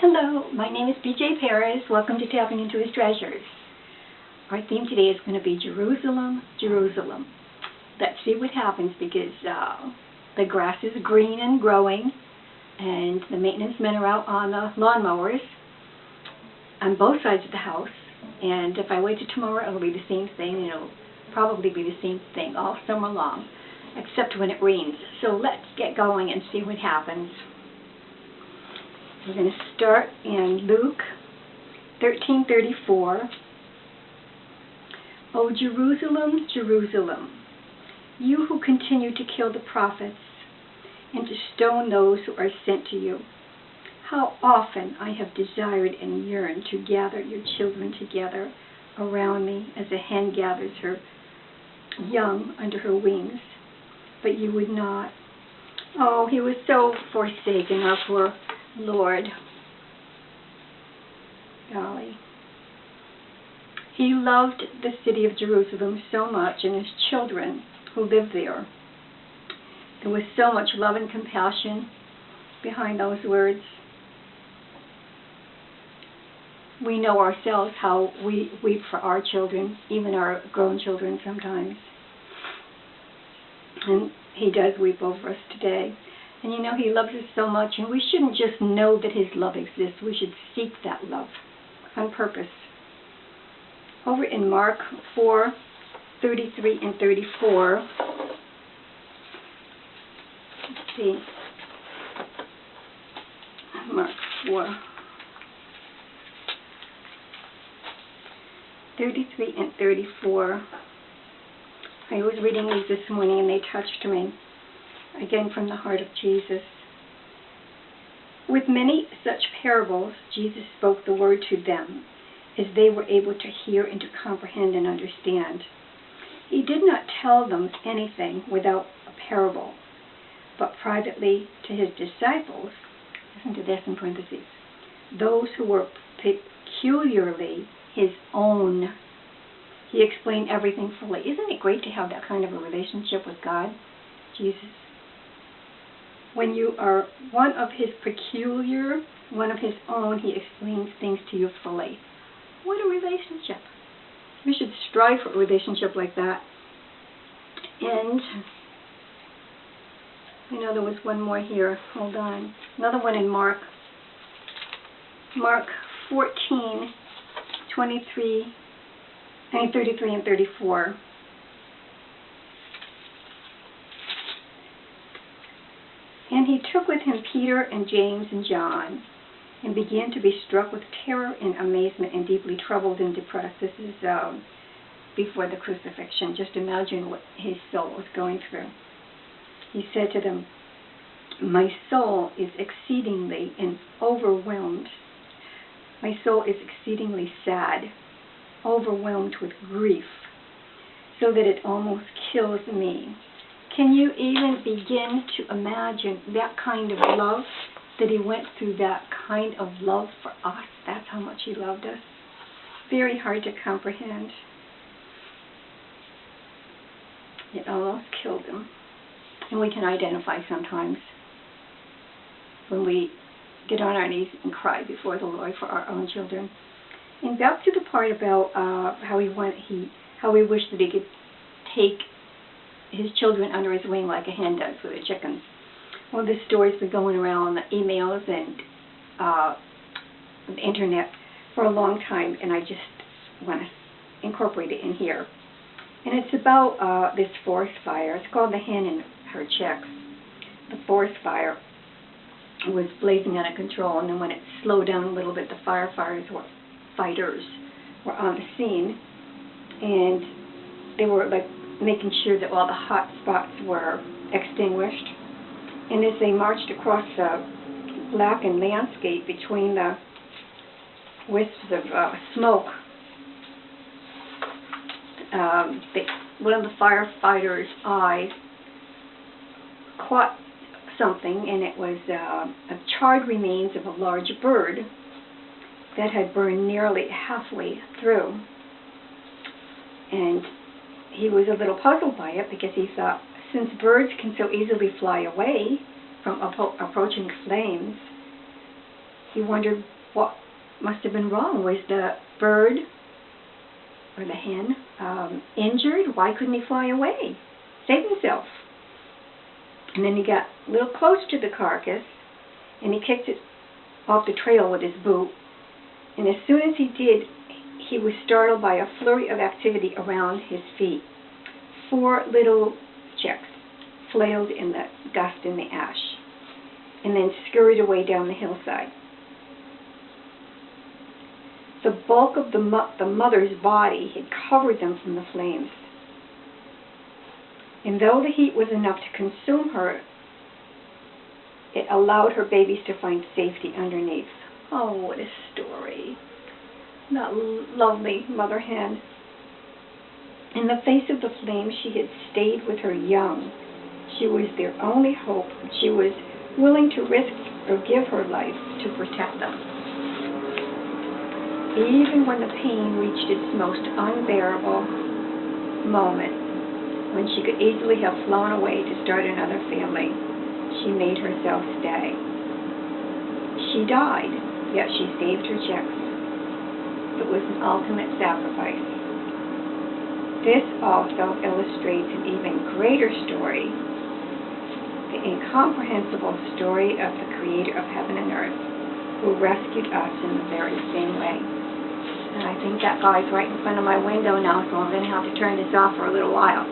Hello, my name is BJ Paris. Welcome to Tapping Into His Treasures. Our theme today is going to be Jerusalem, Jerusalem. Let's see what happens because the grass is green and growing and the maintenance men are out on the lawnmowers on both sides of the house. And if I wait till tomorrow, it'll be the same thing. It'll probably be the same thing all summer long, except when it rains. So let's get going and see what happens. We're going to start in Luke 13:34. O Jerusalem, Jerusalem, you who continue to kill the prophets and to stone those who are sent to you. How often I have desired and yearned to gather your children together around me as a hen gathers her young under her wings, but you would not. Oh, he was so forsaken, our poor Lord. Golly. He loved the city of Jerusalem so much and his children who lived there. There was so much love and compassion behind those words. We know ourselves how we weep for our children, even our grown children sometimes. And he does weep over us today. And you know, he loves us so much, and we shouldn't just know that his love exists. We should seek that love on purpose. Over in Mark 4:33 and 34, let's see, Mark 4:33 and 34. I was reading these this morning, and they touched me. Again, from the heart of Jesus. With many such parables, Jesus spoke the word to them, as they were able to hear and to comprehend and understand. He did not tell them anything without a parable, but privately to his disciples, listen to this in parentheses, those who were peculiarly his own. He explained everything fully. Isn't it great to have that kind of a relationship with God, Jesus? When you are one of his peculiar, one of his own, he explains things to you fully. What a relationship. We should strive for a relationship like that. And I know there was one more here. Hold on. Another one in Mark 14:33 and 34. And he took with him Peter and James and John, and began to be struck with terror and amazement and deeply troubled and depressed. This is before the crucifixion. Just imagine what his soul was going through. He said to them, my soul is exceedingly and overwhelmed. My soul is exceedingly sad, overwhelmed with grief, so that it almost kills me. Can you even begin to imagine that kind of love, that he went through that kind of love for us? That's how much he loved us. Very hard to comprehend. It almost killed him. And we can identify sometimes when we get on our knees and cry before the Lord for our own children. And back to the part about how we wished that he could take his children under his wing like a hen does with her chickens. Well, this story's been going around on the emails and the internet for a long time, and I just want to incorporate it in here. And it's about this forest fire. It's called The Hen and Her Chicks. The forest fire was blazing out of control, and then when it slowed down a little bit, the fighters were on the scene, and they were like making sure that all the hot spots were extinguished. And as they marched across the blackened landscape between the wisps of smoke, one of the firefighters' eyes caught something, and it was charred remains of a large bird that had burned nearly halfway through. And he was a little puzzled by it because he thought, since birds can so easily fly away from approaching flames, he wondered what must have been wrong. Was the bird or the hen injured? Why couldn't he fly away, save himself? And then he got a little close to the carcass, and he kicked it off the trail with his boot. And as soon as he did, he was startled by a flurry of activity around his feet. 4 little chicks flailed in the dust and the ash, and then scurried away down the hillside. The bulk of the mother's body had covered them from the flames. And though the heat was enough to consume her, it allowed her babies to find safety underneath. Oh, what a story. That lovely mother hen. In the face of the flames, she had stayed with her young. She was their only hope. She was willing to risk or give her life to protect them. Even when the pain reached its most unbearable moment, when she could easily have flown away to start another family, she made herself stay. She died, yet she saved her chicks. It was an ultimate sacrifice. This also illustrates an even greater story, the incomprehensible story of the Creator of heaven and earth, who rescued us in the very same way. And I think that guy's right in front of my window now, so I'm going to have to turn this off for a little while.